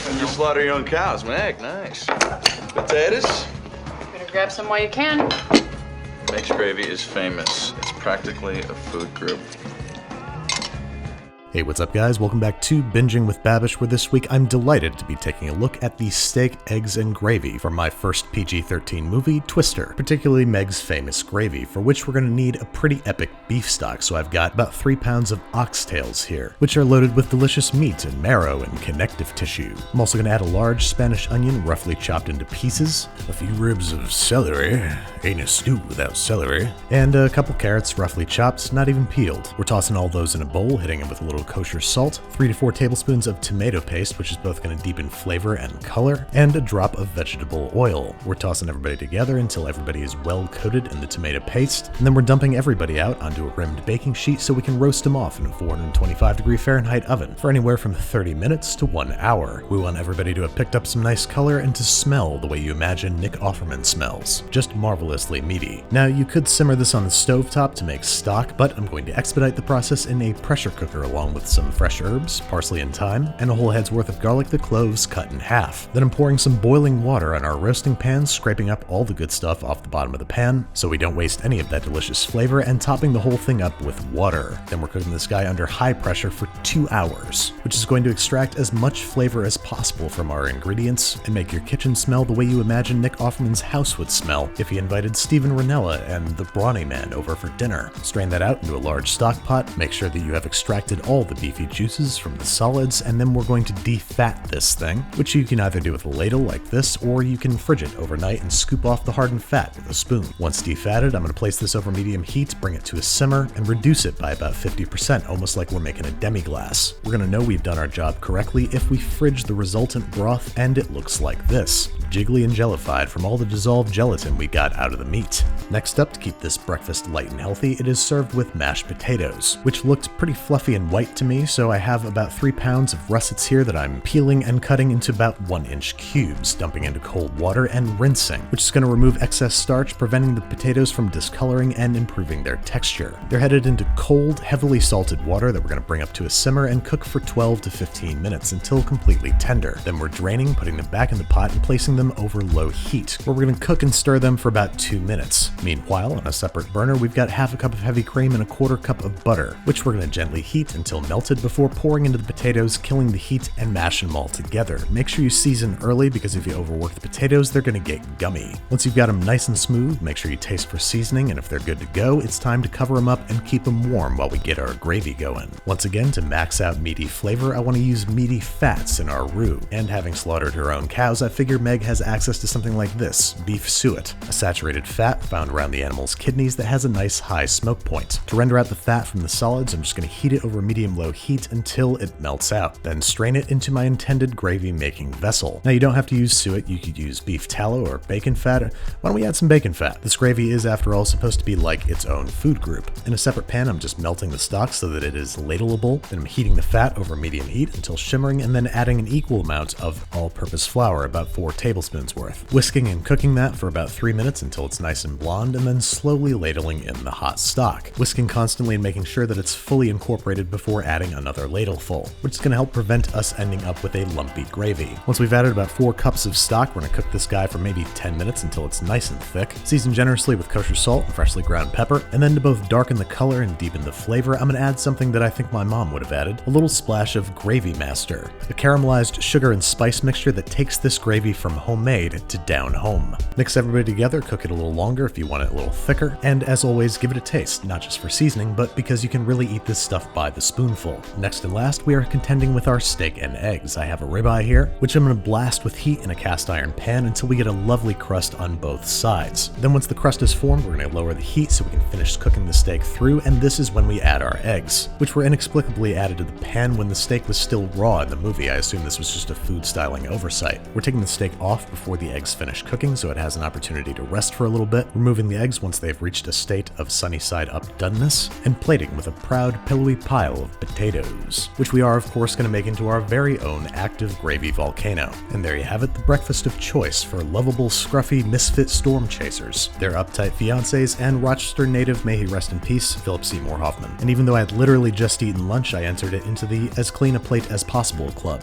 And you slaughter your own cows, Meg. Nice. Potatoes? Better grab some while you can. Meg's gravy is famous. It's practically a food group. Hey, what's up guys? Welcome back to Binging with Babish, where this week I'm delighted to be taking a look at the steak, eggs, and gravy from my first PG-13 movie, Twister, particularly Meg's famous gravy, for which we're going to need a pretty epic beef stock, so I've got about 3 pounds of oxtails here, which are loaded with delicious meat and marrow and connective tissue. I'm also going to add a large Spanish onion roughly chopped into pieces, a few ribs of celery, ain't a stew without celery, and a couple carrots roughly chopped, not even peeled. We're tossing all those in a bowl, hitting them with a little kosher salt, 3 to 4 tablespoons of tomato paste, which is both going to deepen flavor and color, and a drop of vegetable oil. We're tossing everybody together until everybody is well coated in the tomato paste, and then we're dumping everybody out onto a rimmed baking sheet so we can roast them off in a 425-degree Fahrenheit oven for anywhere from 30 minutes to 1 hour. We want everybody to have picked up some nice color and to smell the way you imagine Nick Offerman smells. Just marvelously meaty. Now, you could simmer this on the stovetop to make stock, but I'm going to expedite the process in a pressure cooker along with some fresh herbs, parsley and thyme, and a whole head's worth of garlic the cloves cut in half. Then I'm pouring some boiling water on our roasting pan, scraping up all the good stuff off the bottom of the pan so we don't waste any of that delicious flavor, and topping the whole thing up with water. Then we're cooking this guy under high pressure for 2 hours, which is going to extract as much flavor as possible from our ingredients and make your kitchen smell the way you imagine Nick Offerman's house would smell if he invited Steven Ranella and the Brawny Man over for dinner. Strain that out into a large stock pot, make sure that you have extracted all the beefy juices from the solids, and then we're going to defat this thing, which you can either do with a ladle like this, or you can fridge it overnight and scoop off the hardened fat with a spoon. Once defatted, I'm going to place this over medium heat, bring it to a simmer, and reduce it by about 50%, almost like we're making a demi-glace. We're going to know we've done our job correctly if we fridge the resultant broth, and it looks like this, jiggly and jellified from all the dissolved gelatin we got out of the meat. Next up, to keep this breakfast light and healthy, it is served with mashed potatoes, which looked pretty fluffy and white to me, so I have about 3 pounds of russets here that I'm peeling and cutting into about 1-inch cubes, dumping into cold water and rinsing, which is going to remove excess starch, preventing the potatoes from discoloring and improving their texture. They're headed into cold, heavily salted water that we're going to bring up to a simmer and cook for 12 to 15 minutes until completely tender. Then we're draining, putting them back in the pot, and placing them over low heat, where we're going to cook and stir them for about 2 minutes. Meanwhile, on a separate burner, we've got half a cup of heavy cream and a 1/4 cup of butter, which we're going to gently heat until melted before pouring into the potatoes, killing the heat, and mashing them all together. Make sure you season early, because if you overwork the potatoes, they're going to get gummy. Once you've got them nice and smooth, make sure you taste for seasoning, and if they're good to go, it's time to cover them up and keep them warm while we get our gravy going. Once again, to max out meaty flavor, I want to use meaty fats in our roux, and having slaughtered her own cows, I figure Meg has access to something like this, beef suet, a saturated fat found around the animal's kidneys that has a nice high smoke point. To render out the fat from the solids, I'm just going to heat it over medium-low heat until it melts out, then strain it into my intended gravy making vessel. Now, you don't have to use suet, you could use beef tallow or bacon fat. Why don't we add some bacon fat? This gravy is, after all, supposed to be like its own food group. In a separate pan, I'm just melting the stock so that it is ladleable, then I'm heating the fat over medium heat until shimmering, and then adding an equal amount of all-purpose flour, about 4 tablespoons worth. Whisking and cooking that for about 3 minutes until it's nice and blonde, and then slowly ladling in the hot stock. Whisking constantly and making sure that it's fully incorporated before adding another ladleful, which is going to help prevent us ending up with a lumpy gravy. Once we've added about 4 cups of stock, we're going to cook this guy for maybe 10 minutes until it's nice and thick. Season generously with kosher salt and freshly ground pepper, and then to both darken the color and deepen the flavor, I'm going to add something that I think my mom would have added, a little splash of Gravy Master, a caramelized sugar and spice mixture that takes this gravy from homemade to down home. Mix everybody together, cook it a little longer if you want it a little thicker, and as always, give it a taste, not just for seasoning, but because you can really eat this stuff by the spoonful. Next and last, we are contending with our steak and eggs. I have a ribeye here, which I'm going to blast with heat in a cast iron pan until we get a lovely crust on both sides. Then once the crust is formed, we're going to lower the heat so we can finish cooking the steak through, and this is when we add our eggs, which were inexplicably added to the pan when the steak was still raw in the movie. I assume this was just a food styling oversight. We're taking the steak off before the eggs finish cooking so it has an opportunity to rest for a little bit, removing the eggs once they've reached a state of sunny side up doneness, and plating with a proud pillowy pile of potatoes, which we are of course going to make into our very own active gravy volcano. And there you have it, the breakfast of choice for lovable, scruffy, misfit storm chasers, their uptight fiancés, and Rochester native, may he rest in peace, Philip Seymour Hoffman. And even though I had literally just eaten lunch, I entered it into the as clean a plate as possible club.